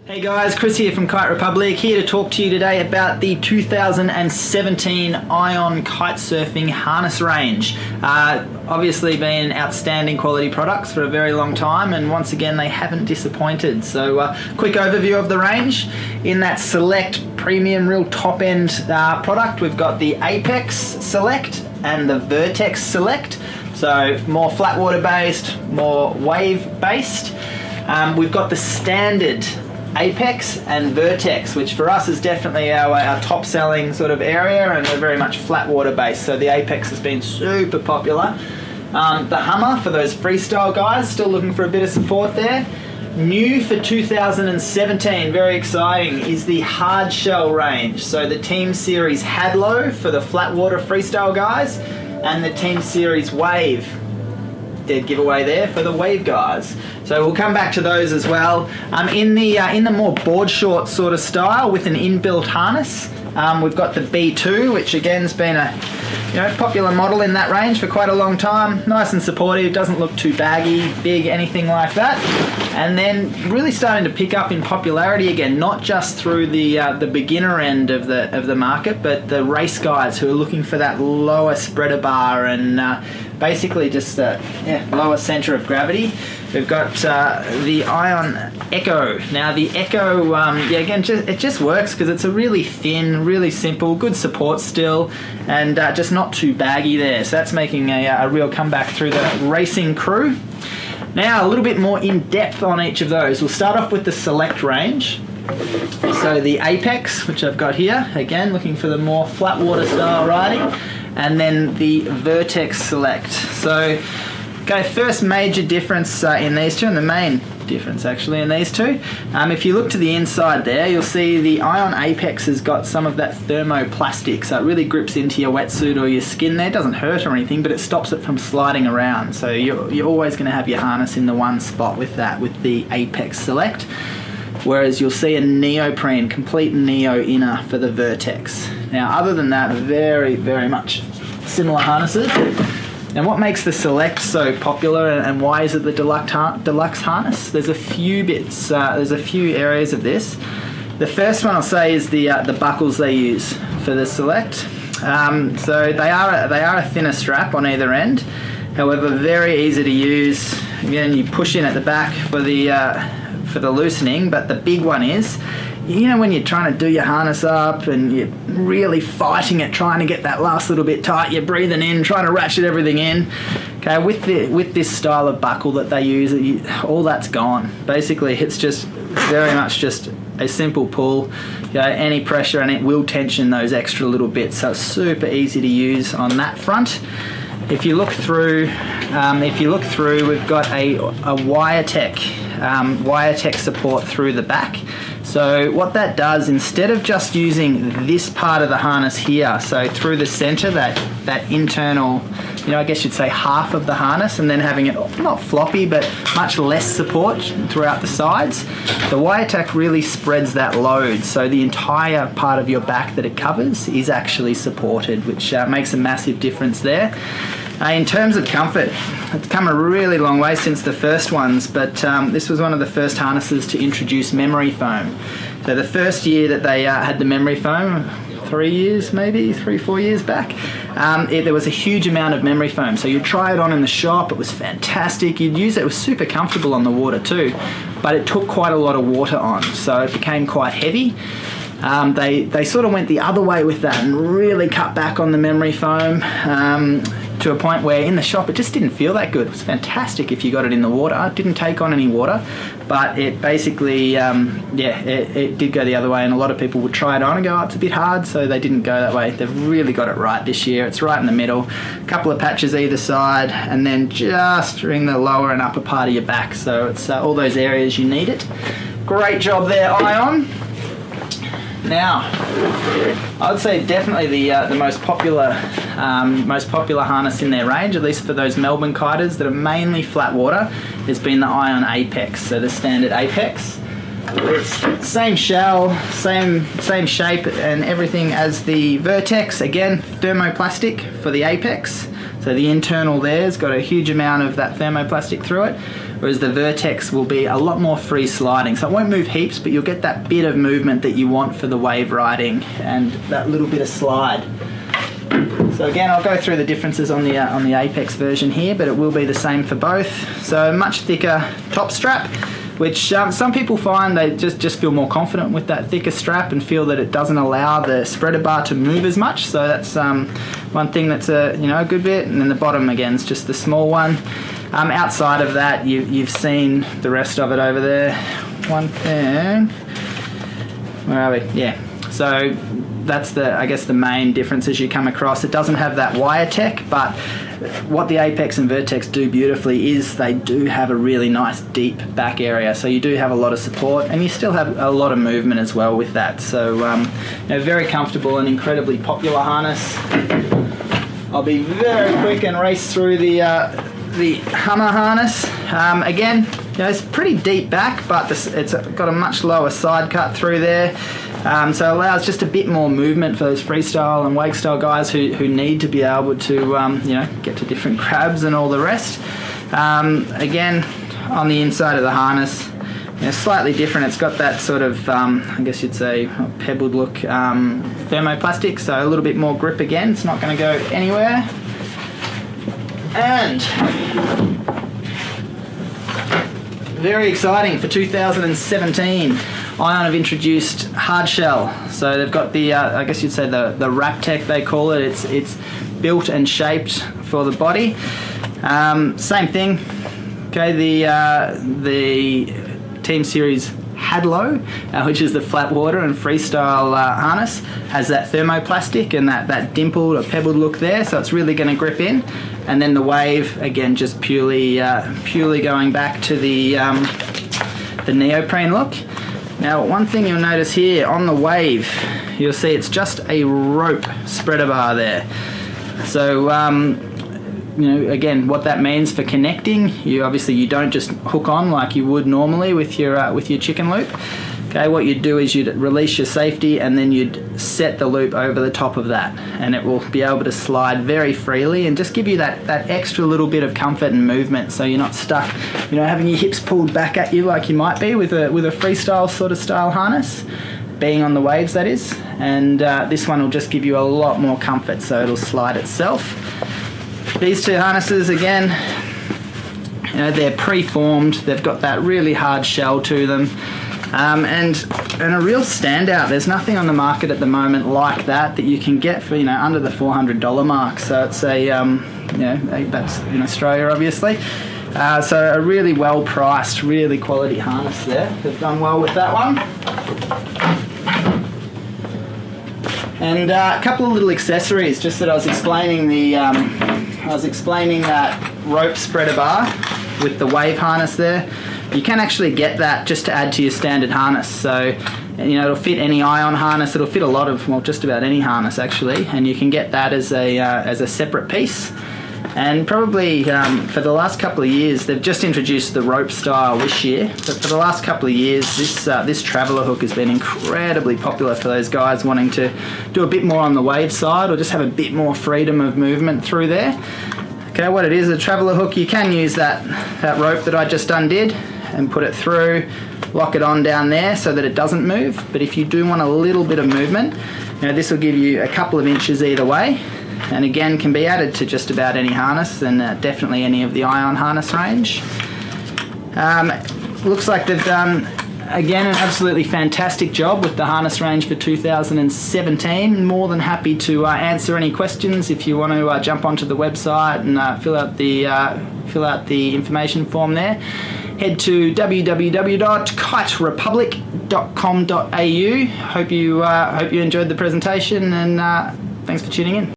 Hey guys, Chris here from Kite Republic, here to talk to you today about the 2017 Ion kite surfing harness range. Obviously been outstanding quality products for a very long time, and once again they haven't disappointed. So quick overview of the range. In that Select premium real top end product, we've got the Apex Select and the Vertex Select. So more flat water based, more wave based. We've got the standard Apex and Vertex, which for us is definitely our top selling sort of area, and we're very much flat water based, so the Apex has been super popular. The Hummer for those freestyle guys still looking for a bit of support there. New for 2017, very exciting, is the Hardshell range. So the Team Series Hadlow for the flat water freestyle guys, and the Team Series Wave, dead giveaway there, for the wave guys. So we'll come back to those as well. In the more board short sort of style with an inbuilt harness, we've got the B2, which again's been a popular model in that range for quite a long time. Nice and supportive, doesn't look too baggy, big, anything like that. And then really starting to pick up in popularity again, not just through the beginner end of the market, but the race guys who are looking for that lower spreader bar and basically just lower center of gravity. We've got the Ion Echo. Now the Echo, again, it just works because it's a really thin, really simple, good support still, and just not too baggy there. So that's making a real comeback through the racing crew. Now a little bit more in depth on each of those. We'll start off with the Select range. So the Apex, which I've got here, again looking for the more flat water style riding, and then the Vertex Select. So first major difference in these two, and the main difference actually in these two. If you look to the inside there, you'll see the Ion Apex has got some of that thermoplastic, so it really grips into your wetsuit or your skin there. It doesn't hurt or anything, but it stops it from sliding around. So you're always going to have your harness in the one spot with that, with the Apex Select. Whereas you'll see a neoprene, complete neo inner for the Vertex. Now other than that, very, very much similar harnesses. And what makes the Select so popular, and why is it the deluxe harness? There's a few bits, there's a few areas of this. The first one I'll say is the buckles they use for the Select. So they are a thinner strap on either end, however very easy to use. Again, you push in at the back for the loosening, but the big one is, when you're trying to do your harness up and you're really fighting it, trying to get that last little bit tight, you're breathing in, trying to ratchet everything in. Okay, with this style of buckle that they use, all that's gone. Basically, it's just very much just a simple pull, any pressure, and it will tension those extra little bits. So it's super easy to use on that front. If you look through, we've got a WireTech support through the back. So what that does, instead of just using this part of the harness here, so through the center, that internal, I guess you'd say half of the harness, and then having it not floppy but much less support throughout the sides, the WireTech really spreads that load, so the entire part of your back that it covers is actually supported, which makes a massive difference there. In terms of comfort, it's come a really long way since the first ones, but this was one of the first harnesses to introduce memory foam. So the first year that they had the memory foam, 3 years maybe, 3-4 years back, there was a huge amount of memory foam. So you'd try it on in the shop, it was fantastic, you'd use it, it was super comfortable on the water too, but it took quite a lot of water on, so it became quite heavy. They sort of went the other way with that and really cut back on the memory foam to a point where in the shop it just didn't feel that good. It was fantastic if you got it in the water. It didn't take on any water, but it basically, it did go the other way, and a lot of people would try it on and go, oh, it's a bit hard, so they didn't go that way. They've really got it right this year. It's right in the middle, a couple of patches either side, and then just in the lower and upper part of your back. So it's all those areas you need it. Great job there, Ion. Now, I would say definitely the most popular harness in their range, at least for those Melbourne kiters that are mainly flat water, has been the Ion Apex, so the standard Apex. It's same shell, same shape and everything as the Vertex. Again, thermoplastic for the Apex. So the internal there's got a huge amount of that thermoplastic through it. whereas the Vertex will be a lot more free sliding. So it won't move heaps, but you'll get that bit of movement that you want for the wave riding and that little bit of slide. So again, I'll go through the differences on the Apex version here, but it will be the same for both. So much thicker top strap, which some people find they just feel more confident with that thicker strap and feel that it doesn't allow the spreader bar to move as much. So that's one thing that's a good bit. And then the bottom again is just the small one. Outside of that, you've seen the rest of it over there. One thing. Where are we? Yeah. So that's I guess the main differences you come across. It doesn't have that wire tech, but what the Apex and Vertex do beautifully is they do have a really nice deep back area, so you do have a lot of support and you still have a lot of movement as well with that. So very comfortable and incredibly popular harness. I'll be very quick and race through the Hummer harness. Again, it's pretty deep back, but it's got a much lower side cut through there. So it allows just a bit more movement for those freestyle and wake style guys who need to be able to get to different grabs and all the rest. Again, on the inside of the harness, slightly different. It's got that sort of, I guess you'd say, pebbled look thermoplastic, so a little bit more grip again. It's not going to go anywhere. And very exciting for 2017. Ion have introduced Hardshell. So they've got the, I guess you'd say the wrap tech they call it. It's built and shaped for the body. Same thing. Okay, the Team Series Hadlow, which is the flat water and freestyle harness, has that thermoplastic and that dimpled or pebbled look there, so it's really going to grip in. And then the Wave, again, just purely going back to the neoprene look. Now, one thing you'll notice here on the Wave, you'll see it's just a rope spreader bar there. So again, what that means for connecting, you don't just hook on like you would normally with your chicken loop. Okay, what you'd do is you'd release your safety and then you'd set the loop over the top of that, and it will be able to slide very freely and just give you that extra little bit of comfort and movement, so you're not stuck, having your hips pulled back at you like you might be with a freestyle sort of style harness, being on the Waves that is. And this one will just give you a lot more comfort, so it'll slide itself. These two harnesses, again, they're pre-formed. They've got that really hard shell to them, and a real standout. There's nothing on the market at the moment like that you can get for under the $400 mark. So it's that's in Australia, obviously. So a really well priced, really quality harness there. They've done well with that one. And a couple of little accessories, just that I was explaining that rope spreader bar with the Wave harness there. You can actually get that just to add to your standard harness. So, it'll fit any Ion harness. It'll fit a lot of, just about any harness actually. And you can get that as a separate piece. And probably for the last couple of years, they've just introduced the rope style this year. But for the last couple of years, this traveller hook has been incredibly popular for those guys wanting to do a bit more on the Wave side or just have a bit more freedom of movement through there. Okay, what it is, a traveller hook, you can use that rope that I just undid and put it through, lock it on down there so that it doesn't move. But if you do want a little bit of movement, this will give you a couple of inches either way. And again, can be added to just about any harness, and definitely any of the Ion harness range. Looks like they've done, again, an absolutely fantastic job with the harness range for 2017. More than happy to answer any questions if you want to jump onto the website and fill out the information form there. Head to www.kiterepublic.com.au. Hope you enjoyed the presentation, and thanks for tuning in.